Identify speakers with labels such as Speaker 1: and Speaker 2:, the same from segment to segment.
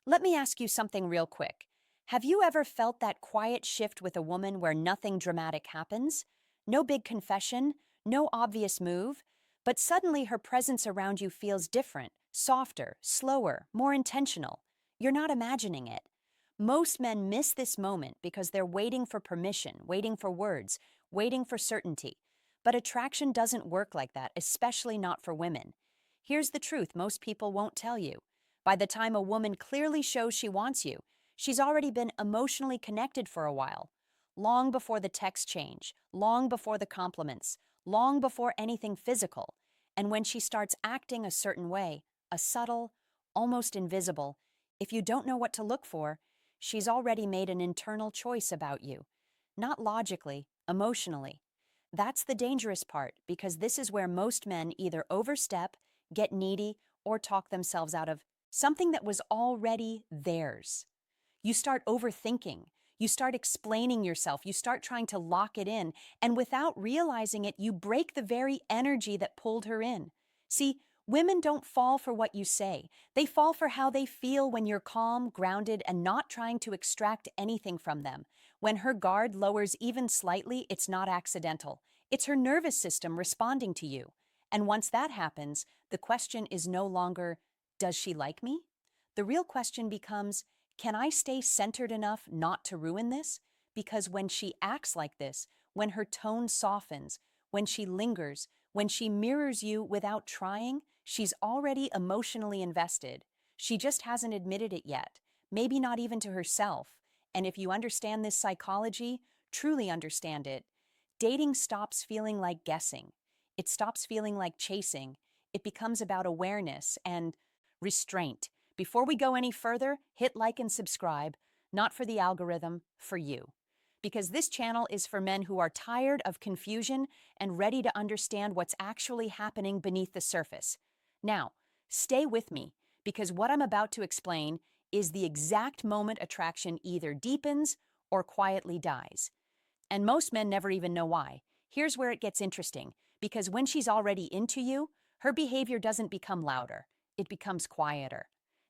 Speaker 1: Let me ask you something real quick. Have you ever felt that quiet shift with a woman where nothing dramatic happens? No big confession, no obvious move, but suddenly her presence around you feels different, softer, slower, more intentional. You're not imagining it. Most men miss this moment because they're waiting for permission, waiting for words, waiting for certainty. But attraction doesn't work like that, especially not for women. Here's the truth most people won't tell you. By the time a woman clearly shows she wants you, she's already been emotionally connected for a while. Long before the text change, long before the compliments, long before anything physical. And when she starts acting a certain way, a subtle, almost invisible, if you don't know what to look for, she's already made an internal choice about you. Not logically, emotionally. That's the dangerous part because this is where most men either overstep, get needy, or talk themselves out of something that was already theirs. You start overthinking. You start explaining yourself. You start trying to lock it in. And without realizing it, you break the very energy that pulled her in. See, women don't fall for what you say. They fall for how they feel when you're calm, grounded, and not trying to extract anything from them. When her guard lowers even slightly, it's not accidental. It's her nervous system responding to you. And once that happens, the question is no longer, does she like me? The real question becomes, can I stay centered enough not to ruin this? Because when she acts like this, when her tone softens, when she lingers, when she mirrors you without trying, she's already emotionally invested. She just hasn't admitted it yet, maybe not even to herself. And if you understand this psychology, truly understand it, dating stops feeling like guessing. It stops feeling like chasing. It becomes about awareness and restraint. Before we go any further, hit like and subscribe, not for the algorithm, for you. Because this channel is for men who are tired of confusion and ready to understand what's actually happening beneath the surface. Now, stay with me, because what I'm about to explain is the exact moment attraction either deepens or quietly dies. And most men never even know why. Here's where it gets interesting, because when she's already into you, her behavior doesn't become louder, it becomes quieter.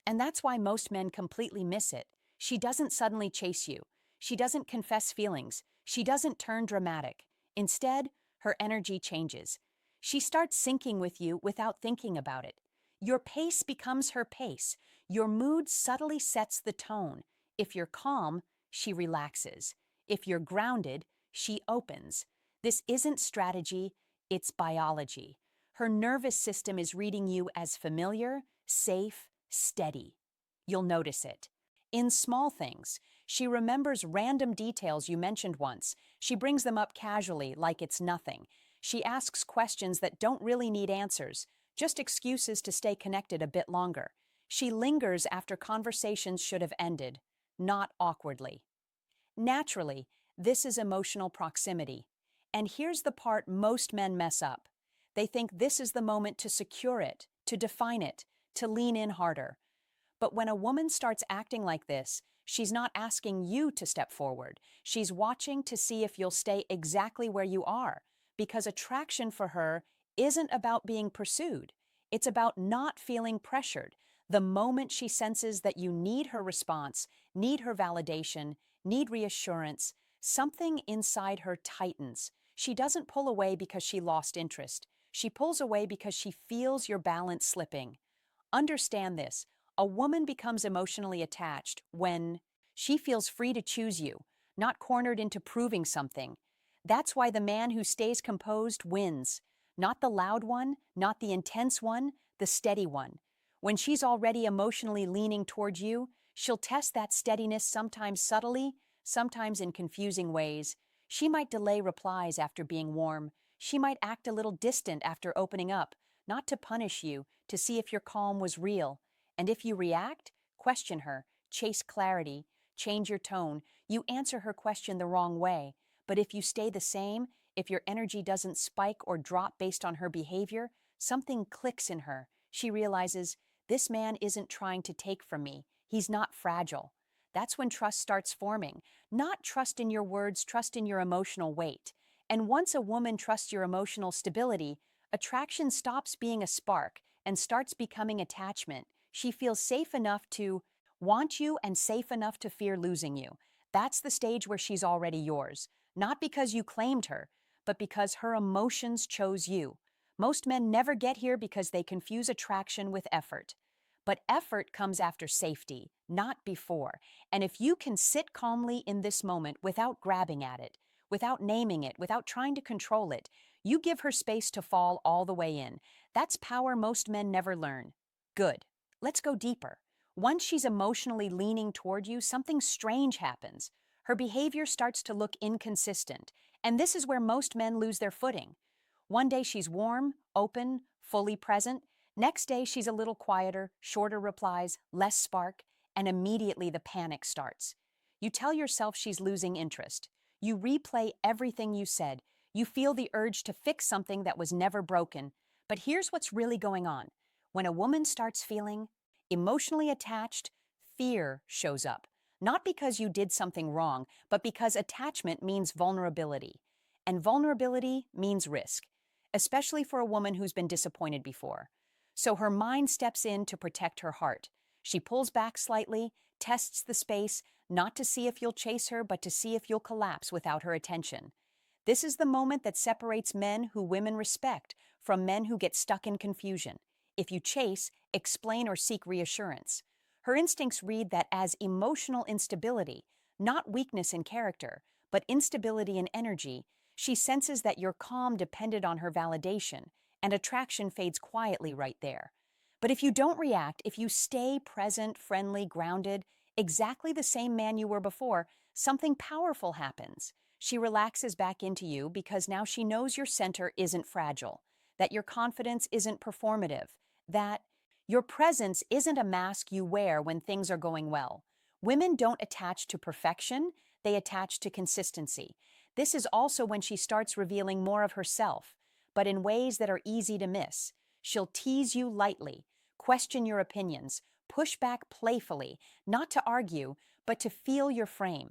Speaker 1: And that's why most men completely miss it. She doesn't suddenly chase you. She doesn't confess feelings. She doesn't turn dramatic. Instead, her energy changes. She starts syncing with you without thinking about it. Your pace becomes her pace. Your mood subtly sets the tone. If you're calm, she relaxes. If you're grounded, she opens. This isn't strategy, it's biology. Her nervous system is reading you as familiar, safe, steady. You'll notice it. In small things, she remembers random details you mentioned once. She brings them up casually, like it's nothing. She asks questions that don't really need answers, just excuses to stay connected a bit longer. She lingers after conversations should have ended, not awkwardly. Naturally, this is emotional proximity. And here's the part most men mess up. They think this is the moment to secure it, to define it, to lean in harder. But when a woman starts acting like this, she's not asking you to step forward. She's watching to see if you'll stay exactly where you are, because attraction for her isn't about being pursued. It's about not feeling pressured. The moment she senses that you need her response, need her validation, need reassurance, something inside her tightens. She doesn't pull away because she lost interest. She pulls away because she feels your balance slipping. Understand this. A woman becomes emotionally attached when she feels free to choose you, not cornered into proving something. That's why the man who stays composed wins. Not the loud one, not the intense one, the steady one. When she's already emotionally leaning toward you, she'll test that steadiness sometimes subtly, sometimes in confusing ways. She might delay replies after being warm. She might act a little distant after opening up, not to punish you, to see if your calm was real. And if you react, question her, chase clarity, change your tone. You answer her question the wrong way. But if you stay the same, if your energy doesn't spike or drop based on her behavior, something clicks in her. She realizes, this man isn't trying to take from me. He's not fragile. That's when trust starts forming. Not trust in your words, trust in your emotional weight. And once a woman trusts your emotional stability, attraction stops being a spark and starts becoming attachment. She feels safe enough to want you and safe enough to fear losing you. That's the stage where she's already yours. Not because you claimed her, but because her emotions chose you. Most men never get here because they confuse attraction with effort. But effort comes after safety, not before. And if you can sit calmly in this moment without grabbing at it, without naming it, without trying to control it, you give her space to fall all the way in. That's power most men never learn. Good. Let's go deeper. Once she's emotionally leaning toward you, something strange happens. Her behavior starts to look inconsistent, and this is where most men lose their footing. One day she's warm, open, fully present. Next day she's a little quieter, shorter replies, less spark, and immediately the panic starts. You tell yourself she's losing interest. You replay everything you said. You feel the urge to fix something that was never broken. But here's what's really going on. When a woman starts feeling emotionally attached, fear shows up. Not because you did something wrong, but because attachment means vulnerability. And vulnerability means risk, especially for a woman who's been disappointed before. So her mind steps in to protect her heart. She pulls back slightly, tests the space, not to see if you'll chase her, but to see if you'll collapse without her attention. This is the moment that separates men who women respect from men who get stuck in confusion. If you chase, explain, or seek reassurance. Her instincts read that as emotional instability, not weakness in character, but instability in energy. She senses that your calm depended on her validation, and attraction fades quietly right there. But if you don't react, if you stay present, friendly, grounded, exactly the same man you were before, something powerful happens. She relaxes back into you because now she knows your center isn't fragile, that your confidence isn't performative, that your presence isn't a mask you wear when things are going well. Women don't attach to perfection, they attach to consistency. This is also when she starts revealing more of herself, but in ways that are easy to miss. She'll tease you lightly, question your opinions, push back playfully, not to argue, but to feel your frame.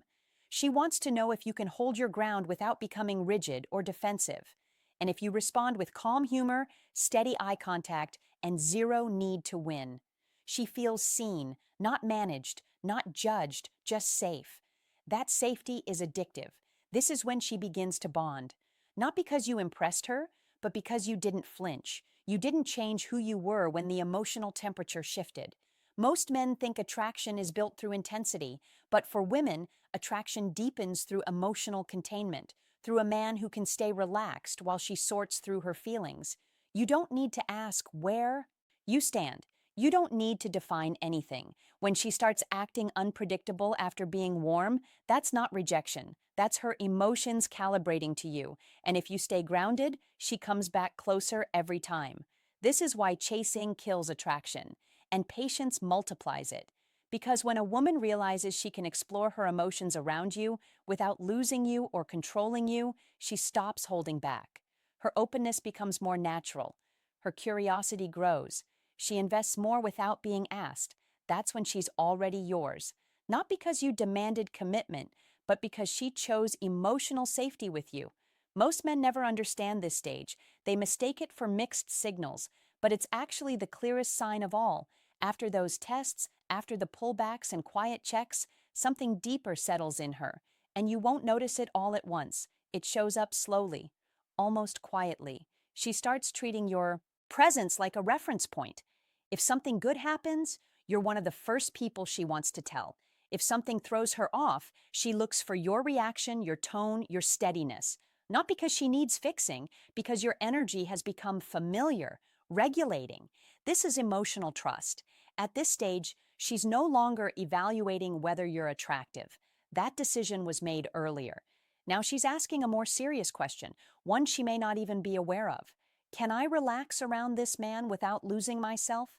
Speaker 1: She wants to know if you can hold your ground without becoming rigid or defensive. And if you respond with calm humor, steady eye contact, and zero need to win. She feels seen, not managed, not judged, just safe. That safety is addictive. This is when she begins to bond. Not because you impressed her, but because you didn't flinch. You didn't change who you were when the emotional temperature shifted. Most men think attraction is built through intensity, but for women, attraction deepens through emotional containment, through a man who can stay relaxed while she sorts through her feelings. You don't need to ask where you stand. You don't need to define anything. When she starts acting unpredictable after being warm, that's not rejection. That's her emotions calibrating to you. And if you stay grounded, she comes back closer every time. This is why chasing kills attraction, and patience multiplies it. Because when a woman realizes she can explore her emotions around you without losing you or controlling you, she stops holding back. Her openness becomes more natural. Her curiosity grows. She invests more without being asked. That's when she's already yours. Not because you demanded commitment, but because she chose emotional safety with you. Most men never understand this stage. They mistake it for mixed signals, but it's actually the clearest sign of all. After those tests, after the pullbacks and quiet checks, something deeper settles in her, and you won't notice it all at once. It shows up slowly, almost quietly. She starts treating your presence like a reference point. If something good happens, you're one of the first people she wants to tell. If something throws her off, she looks for your reaction, your tone, your steadiness. Not because she needs fixing, because your energy has become familiar, regulating. This is emotional trust. At this stage, she's no longer evaluating whether you're attractive. That decision was made earlier. Now she's asking a more serious question, one she may not even be aware of. Can I relax around this man without losing myself?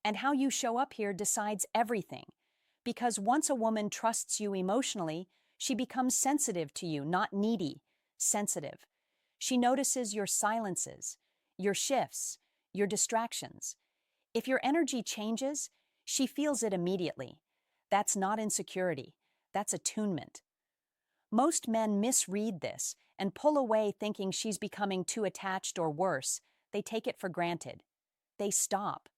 Speaker 1: And how you show up here decides everything. Because once a woman trusts you emotionally, she becomes sensitive to you, not needy, sensitive. She notices your silences, your shifts, your distractions. If your energy changes, she feels it immediately. That's not insecurity, that's attunement. Most men misread this and pull away thinking she's becoming too attached or worse. They take it for granted. They stop.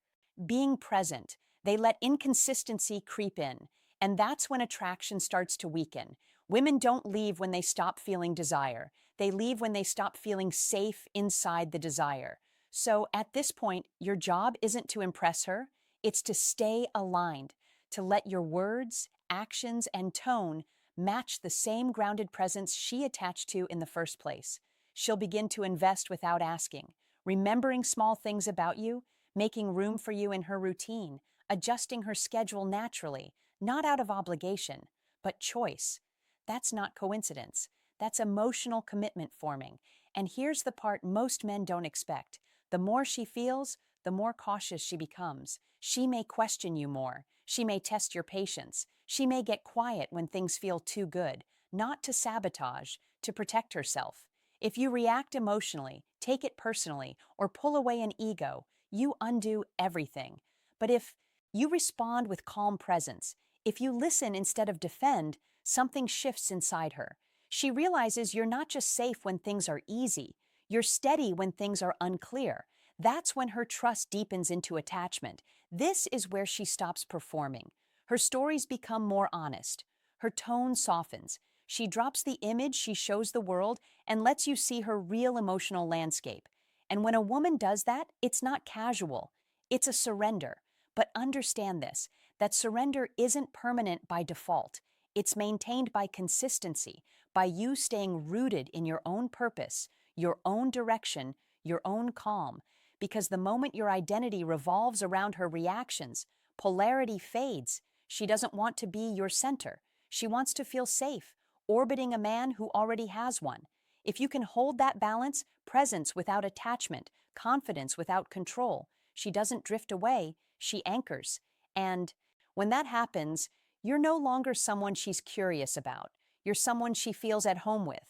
Speaker 1: Being present, They let inconsistency creep in, and that's when attraction starts to weaken. Women don't leave when they stop feeling desire. They leave when they stop feeling safe inside the desire. So at this point, your job isn't to impress her, it's to stay aligned, to let your words, actions, and tone match the same grounded presence she attached to in the first place. She'll begin to invest without asking, remembering small things about you, making room for you in her routine, adjusting her schedule naturally, not out of obligation, but choice. That's not coincidence. That's emotional commitment forming. And here's the part most men don't expect. The more she feels, the more cautious she becomes. She may question you more. She may test your patience. She may get quiet when things feel too good, not to sabotage, to protect herself. If you react emotionally, take it personally, or pull away an ego, you undo everything. But if you respond with calm presence, if you listen instead of defend, something shifts inside her. She realizes you're not just safe when things are easy, you're steady when things are unclear. That's when her trust deepens into attachment. This is where she stops performing. Her stories become more honest. Her tone softens. She drops the image she shows the world and lets you see her real emotional landscape. And when a woman does that, it's not casual. It's a surrender. But understand this, that surrender isn't permanent by default. It's maintained by consistency, by you staying rooted in your own purpose, your own direction, your own calm. Because the moment your identity revolves around her reactions, polarity fades. She doesn't want to be your center. She wants to feel safe, orbiting a man who already has one. If you can hold that balance, presence without attachment, confidence without control, she doesn't drift away, she anchors. And when that happens, you're no longer someone she's curious about. You're someone she feels at home with.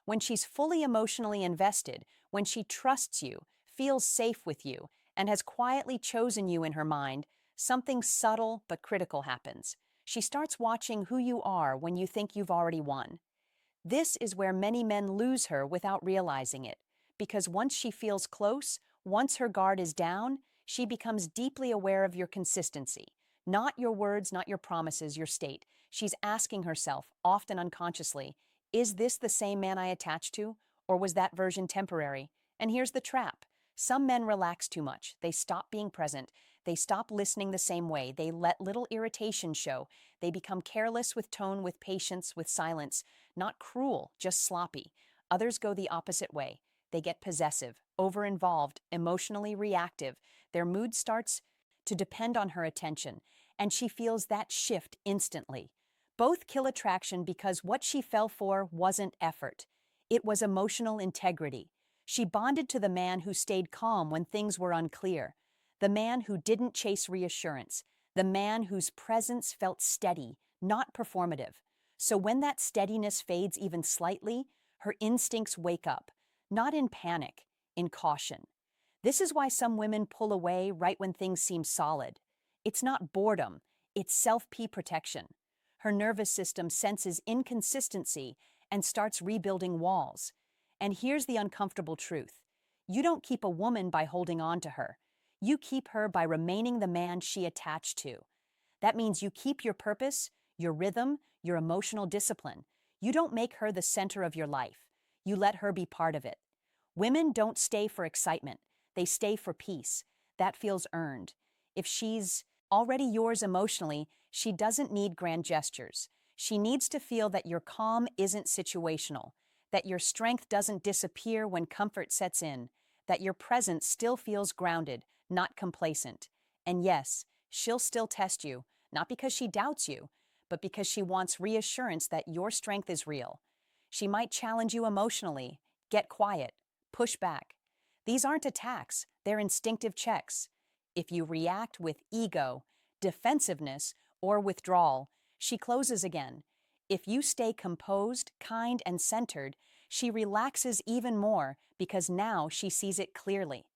Speaker 1: When she's fully emotionally invested, when she trusts you, feels safe with you, and has quietly chosen you in her mind, something subtle but critical happens. She starts watching who you are when you think you've already won. This is where many men lose her without realizing it, because once she feels close, once her guard is down, she becomes deeply aware of your consistency. Not your words, not your promises, your state. She's asking herself, often unconsciously, is this the same man I attached to, or was that version temporary? And here's the trap. Some men relax too much. They stop being present. They stop listening the same way. They let little irritation show. They become careless with tone, with patience, with silence. Not cruel, just sloppy. Others go the opposite way. They get possessive, over-involved, emotionally reactive. Their mood starts to depend on her attention, and she feels that shift instantly. Both kill attraction because what she fell for wasn't effort. It was emotional integrity. She bonded to the man who stayed calm when things were unclear, the man who didn't chase reassurance, the man whose presence felt steady, not performative. So when that steadiness fades even slightly, her instincts wake up, not in panic, in caution. This is why some women pull away right when things seem solid. It's not boredom, it's self-protection. Her nervous system senses inconsistency and starts rebuilding walls. And here's the uncomfortable truth. You don't keep a woman by holding on to her. You keep her by remaining the man she attached to. That means you keep your purpose, your rhythm, your emotional discipline. You don't make her the center of your life. You let her be part of it. Women don't stay for excitement. They stay for peace. That feels earned. If she's already yours emotionally, she doesn't need grand gestures. She needs to feel that your calm isn't situational, that your strength doesn't disappear when comfort sets in, that your presence still feels grounded, not complacent. And yes, she'll still test you, not because she doubts you, but because she wants reassurance that your strength is real. She might challenge you emotionally, get quiet, push back. These aren't attacks, they're instinctive checks. If you react with ego, defensiveness, or withdrawal, she closes again. If you stay composed, kind, and centered, she relaxes even more because now she sees it clearly.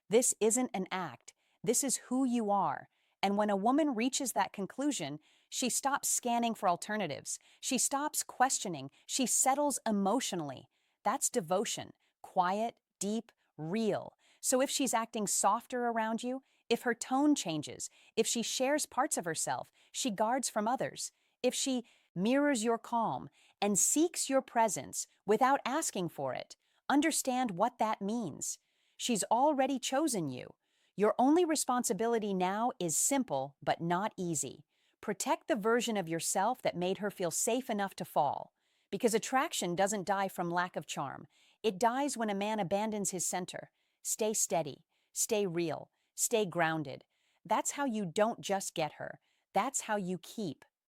Speaker 1: This isn't an act, this is who you are. And when a woman reaches that conclusion, she stops scanning for alternatives. She stops questioning. She settles emotionally. That's devotion, quiet, deep, real. So if she's acting softer around you, If her tone changes, if she shares parts of herself she guards from others, if she mirrors your calm and seeks your presence without asking for it, understand what that means. She's already chosen you. Your only responsibility now is simple but not easy. Protect the version of yourself that made her feel safe enough to fall. Because attraction doesn't die from lack of charm. It dies when a man abandons his center. Stay steady, stay real, stay grounded. That's how you don't just get her. That's how you keep